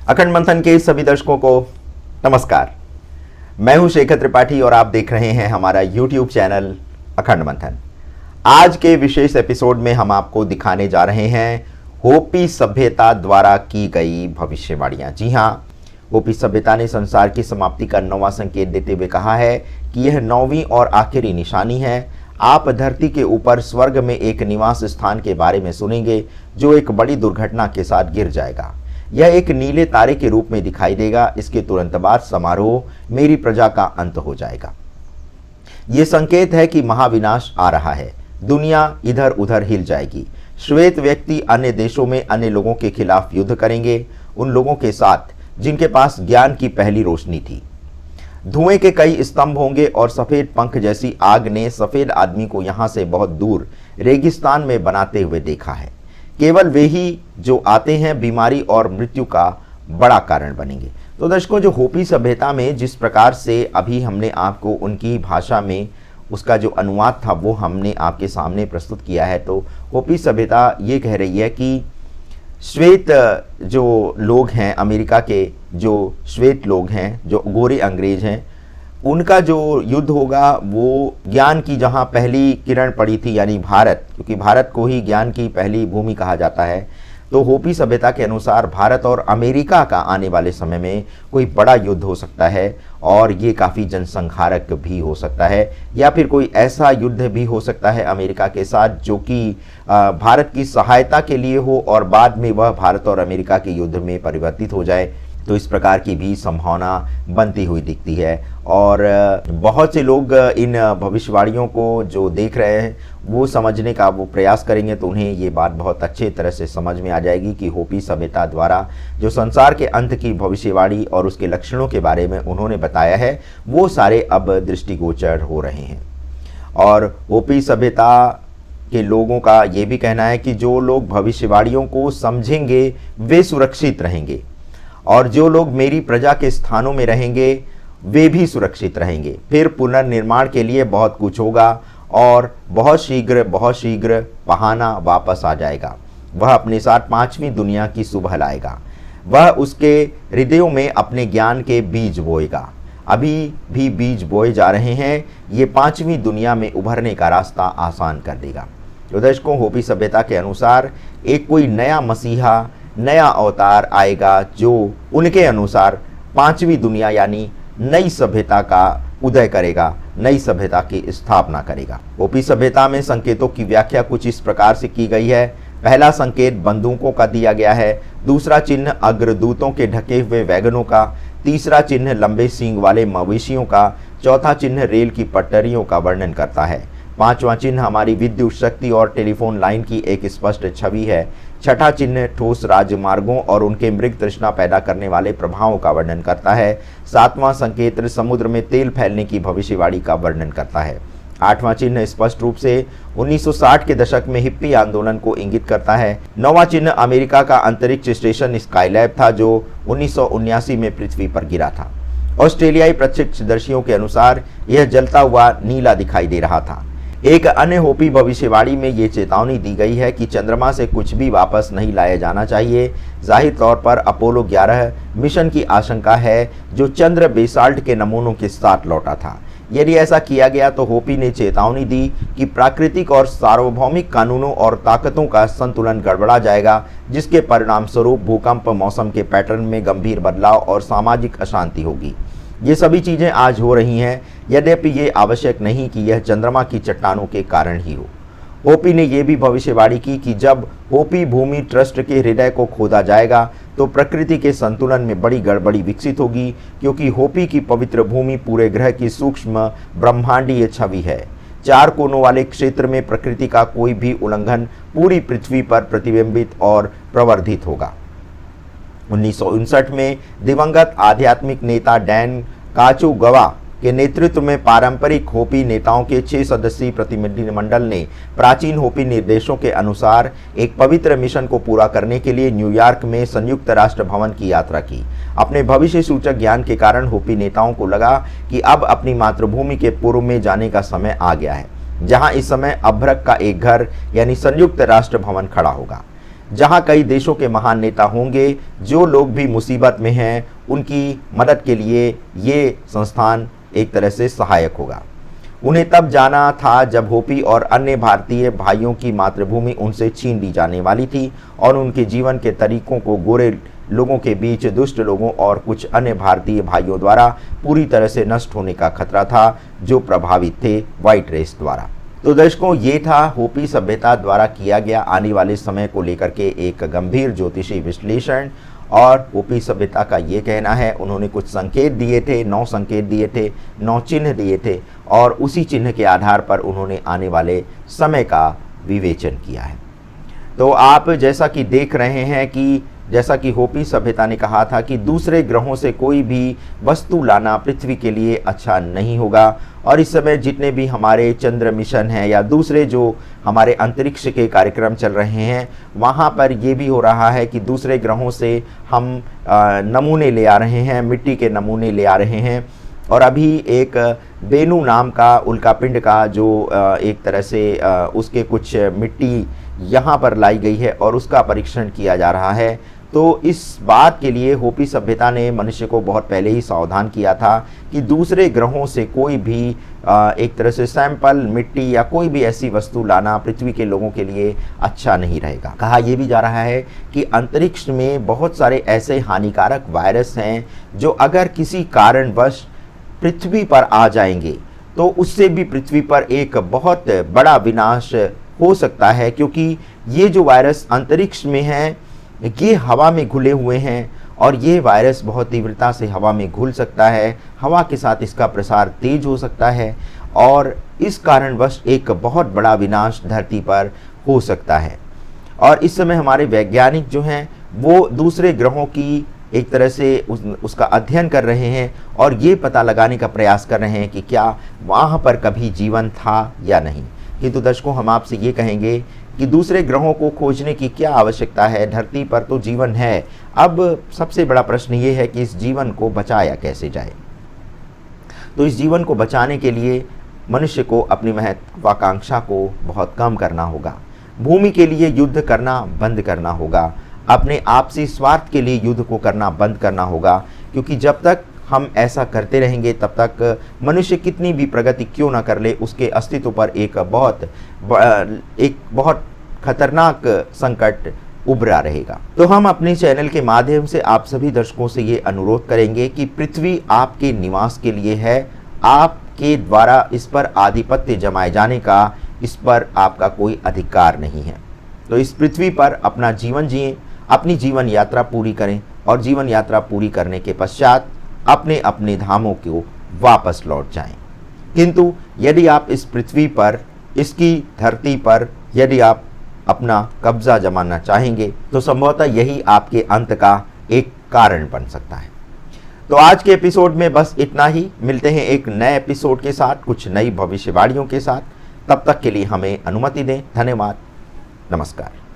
अखंड मंथन के सभी दर्शकों को नमस्कार। मैं हूं शेखर त्रिपाठी और आप देख रहे हैं हमारा YouTube चैनल अखंड मंथन। आज के विशेष एपिसोड में हम आपको दिखाने जा रहे हैं होपी सभ्यता द्वारा की गई भविष्यवाणियां। जी हां, होपी सभ्यता ने संसार की समाप्ति का 9वां संकेत देते हुए कहा है कि यह 9वीं और आखिरी निशानी है। आप धरती के ऊपर स्वर्ग में एक निवास स्थान के बारे में सुनेंगे जो एक बड़ी दुर्घटना के साथ गिर जाएगा। यह एक नीले तारे के रूप में दिखाई देगा। इसके तुरंत बाद समारोह मेरी प्रजा का अंत हो जाएगा। यह संकेत है कि महाविनाश आ रहा है। दुनिया इधर उधर हिल जाएगी। श्वेत व्यक्ति अन्य देशों में अन्य लोगों के खिलाफ युद्ध करेंगे, उन लोगों के साथ जिनके पास ज्ञान की पहली रोशनी थी। धुएं के कई स्तंभ होंगे और सफेद पंख जैसी आग ने सफेद आदमी को यहां से बहुत दूर रेगिस्तान में बनाते हुए देखा है। केवल वे ही जो आते हैं बीमारी और मृत्यु का बड़ा कारण बनेंगे। तो दर्शकों, जो होपी सभ्यता में जिस प्रकार से अभी हमने आपको उनकी भाषा में उसका जो अनुवाद था वो हमने आपके सामने प्रस्तुत किया है। तो होपी सभ्यता ये कह रही है कि श्वेत जो लोग हैं, अमेरिका के जो श्वेत लोग हैं, जो गोरे अंग्रेज हैं, उनका जो युद्ध होगा वो ज्ञान की जहां पहली किरण पड़ी थी, यानी भारत, क्योंकि भारत को ही ज्ञान की पहली भूमि कहा जाता है। तो होपी सभ्यता के अनुसार भारत और अमेरिका का आने वाले समय में कोई बड़ा युद्ध हो सकता है और ये काफ़ी जनसंहारक भी हो सकता है, या फिर कोई ऐसा युद्ध भी हो सकता है अमेरिका के साथ जो कि भारत की सहायता के लिए हो और बाद में वह भारत और अमेरिका के युद्ध में परिवर्तित हो जाए। तो इस प्रकार की भी संभावना बनती हुई दिखती है और बहुत से लोग इन भविष्यवाणियों को जो देख रहे हैं वो समझने का वो प्रयास करेंगे तो उन्हें ये बात बहुत अच्छे तरह से समझ में आ जाएगी कि होपी सभ्यता द्वारा जो संसार के अंत की भविष्यवाणी और उसके लक्षणों के बारे में उन्होंने बताया है वो सारे अब दृष्टिगोचर हो रहे हैं। और होपी सभ्यता के लोगों का ये भी कहना है कि जो लोग भविष्यवाणियों को समझेंगे वे सुरक्षित रहेंगे और जो लोग मेरी प्रजा के स्थानों में रहेंगे वे भी सुरक्षित रहेंगे। फिर पुनर्निर्माण के लिए बहुत कुछ होगा और बहुत शीघ्र बहाना वापस आ जाएगा। वह अपने साथ 5वीं दुनिया की सुबह लाएगा। वह उसके हृदयों में अपने ज्ञान के बीज बोएगा। अभी भी बीज बोए जा रहे हैं। ये 5वीं दुनिया में उभरने का रास्ता आसान कर देगा। तो दर्शकों, होपी सभ्यता के अनुसार एक कोई नया मसीहा, नया अवतार आएगा जो उनके अनुसार 5वीं दुनिया यानी नई सभ्यता का उदय करेगा, नई सभ्यता की स्थापना करेगा। होपी सभ्यता में संकेतों की व्याख्या कुछ इस प्रकार से की गई है। पहला संकेत बंदूकों का दिया गया है, दूसरा चिन्ह अग्रदूतों के ढके हुए वैगनों का, तीसरा चिन्ह लंबे सींग वाले मवेशियों का, चौथा चिन्ह रेल की पटरियों का वर्णन करता है, पांचवा चिन्ह हमारी विद्युत शक्ति और टेलीफोन लाइन की एक स्पष्ट छवि है, छठा चिन्ह ठोस राजमार्गों और उनके मृग तृष्णा पैदा करने वाले प्रभावों का वर्णन करता है, सातवां संकेत समुद्र में तेल फैलने की भविष्यवाणी का वर्णन करता है, आठवां चिन्ह स्पष्ट रूप से 1960 के दशक में हिप्पी आंदोलन को इंगित करता है, नौवां चिन्ह अमेरिका का अंतरिक्ष स्टेशन स्काईलैब था जो 1979 में पृथ्वी पर गिरा था। ऑस्ट्रेलियाई प्रत्यक्षदर्शियों के अनुसार यह जलता हुआ नीला दिखाई दे रहा था। एक अन्य होपी भविष्यवाणी में ये चेतावनी दी गई है कि चंद्रमा से कुछ भी वापस नहीं लाया जाना चाहिए। जाहिर तौर पर अपोलो 11 मिशन की आशंका है जो चंद्र बेसाल्ट के नमूनों के साथ लौटा था। यदि ऐसा किया गया तो होपी ने चेतावनी दी कि प्राकृतिक और सार्वभौमिक कानूनों और ताकतों का संतुलन गड़बड़ा जाएगा, जिसके परिणाम स्वरूप भूकंप, मौसम के पैटर्न में गंभीर बदलाव और सामाजिक अशांति होगी। ये सभी चीज़ें आज हो रही हैं, यद्यपि ये आवश्यक नहीं कि यह चंद्रमा की चट्टानों के कारण ही हो। होपी ने यह भी भविष्यवाणी की कि जब होपी भूमि ट्रस्ट के हृदय को खोदा जाएगा तो प्रकृति के संतुलन में बड़ी गड़बड़ी विकसित होगी, क्योंकि होपी की पवित्र भूमि पूरे ग्रह की सूक्ष्म ब्रह्मांडीय छवि है। 4 कोनों वाले क्षेत्र में प्रकृति का कोई भी उल्लंघन पूरी पृथ्वी पर प्रतिबिंबित और प्रवर्धित होगा। 1959 में दिवंगत आध्यात्मिक नेता डैन काचुगवा के नेतृत्व में पारंपरिक होपी नेताओं के 6 सदस्यीय प्रतिनिधिमंडल ने प्राचीन होपी निर्देशों के अनुसार एक पवित्र मिशन को पूरा करने के लिए न्यूयॉर्क में संयुक्त राष्ट्र भवन की यात्रा की। अपने भविष्य सूचक ज्ञान के कारण होपी नेताओं को लगा कि अब अपनी मातृभूमि के पूर्व में जाने का समय आ गया है, जहां इस समय अभ्रक का एक घर यानी संयुक्त राष्ट्र भवन खड़ा होगा। जहां कई देशों के महान नेता होंगे। जो लोग भी मुसीबत में हैं उनकी मदद के लिए ये संस्थान एक तरह से सहायक होगा। उन्हें तब जाना था जब होपी और अन्य भारतीय भाइयों की मातृभूमि उनसे छीन ली जाने वाली थी और उनके जीवन के तरीकों को गोरे लोगों के बीच दुष्ट लोगों और कुछ अन्य भारतीय भाइयों द्वारा पूरी तरह से नष्ट होने का खतरा था, जो प्रभावित थे व्हाइट रेस द्वारा। तो दर्शकों, ये था होपी सभ्यता द्वारा किया गया आने वाले समय को लेकर के एक गंभीर ज्योतिषी विश्लेषण। और होपी सभ्यता का ये कहना है, उन्होंने कुछ संकेत दिए थे, 9 संकेत दिए थे, 9 चिन्ह दिए थे और उसी चिन्ह के आधार पर उन्होंने आने वाले समय का विवेचन किया है। तो आप जैसा कि देख रहे हैं कि जैसा कि होपी सभ्यता ने कहा था कि दूसरे ग्रहों से कोई भी वस्तु लाना पृथ्वी के लिए अच्छा नहीं होगा। और इस समय जितने भी हमारे चंद्र मिशन हैं या दूसरे जो हमारे अंतरिक्ष के कार्यक्रम चल रहे हैं, वहाँ पर ये भी हो रहा है कि दूसरे ग्रहों से हम नमूने ले आ रहे हैं, मिट्टी के नमूने ले आ रहे हैं। और अभी एक बेनू नाम का उल्कापिंड का जो एक तरह से उसके कुछ मिट्टी यहाँ पर लाई गई है और उसका परीक्षण किया जा रहा है। तो इस बात के लिए होपी सभ्यता ने मनुष्य को बहुत पहले ही सावधान किया था कि दूसरे ग्रहों से कोई भी एक तरह से सैंपल, मिट्टी या कोई भी ऐसी वस्तु लाना पृथ्वी के लोगों के लिए अच्छा नहीं रहेगा। कहा यह भी जा रहा है कि अंतरिक्ष में बहुत सारे ऐसे हानिकारक वायरस हैं जो अगर किसी कारणवश पृथ्वी पर आ जाएंगे तो उससे भी पृथ्वी पर एक बहुत बड़ा विनाश हो सकता है, क्योंकि ये जो वायरस अंतरिक्ष में हैं ये हवा में घुले हुए हैं और ये वायरस बहुत तीव्रता से हवा में घुल सकता है। हवा के साथ इसका प्रसार तेज हो सकता है और इस कारणवश एक बहुत बड़ा विनाश धरती पर हो सकता है। और इस समय हमारे वैज्ञानिक जो हैं वो दूसरे ग्रहों की एक तरह से उसका अध्ययन कर रहे हैं और ये पता लगाने का प्रयास कर रहे हैं कि क्या वहाँ पर कभी जीवन था या नहीं। किंतु दर्शकों, हम आपसे ये कहेंगे कि दूसरे ग्रहों को खोजने की क्या आवश्यकता है, धरती पर तो जीवन है। अब सबसे बड़ा प्रश्न ये है कि इस जीवन को बचाया कैसे जाए। तो इस जीवन को बचाने के लिए मनुष्य को अपनी महत्वाकांक्षा को बहुत कम करना होगा। भूमि के लिए युद्ध करना बंद करना होगा। अपने आपसी स्वार्थ के लिए युद्ध को करना बंद करना होगा, क्योंकि जब तक हम ऐसा करते रहेंगे तब तक मनुष्य कितनी भी प्रगति क्यों ना कर ले, उसके अस्तित्व पर एक बहुत खतरनाक संकट उभरा रहेगा। तो हम अपने चैनल के माध्यम से आप सभी दर्शकों से ये अनुरोध करेंगे कि पृथ्वी आपके निवास के लिए है। आपके द्वारा इस पर आधिपत्य जमाए जाने का, इस पर आपका कोई अधिकार नहीं है। तो इस पृथ्वी पर अपना जीवन जिएं, अपनी जीवन यात्रा पूरी करें और जीवन यात्रा पूरी करने के पश्चात अपने अपने धामों को वापस लौट जाएं। किंतु यदि आप इस पृथ्वी पर, इसकी धरती पर यदि आप अपना कब्जा जमाना चाहेंगे तो संभवतः यही आपके अंत का एक कारण बन सकता है। तो आज के एपिसोड में बस इतना ही। मिलते हैं एक नए एपिसोड के साथ, कुछ नई भविष्यवाणियों के साथ। तब तक के लिए हमें अनुमति दें। धन्यवाद। नमस्कार।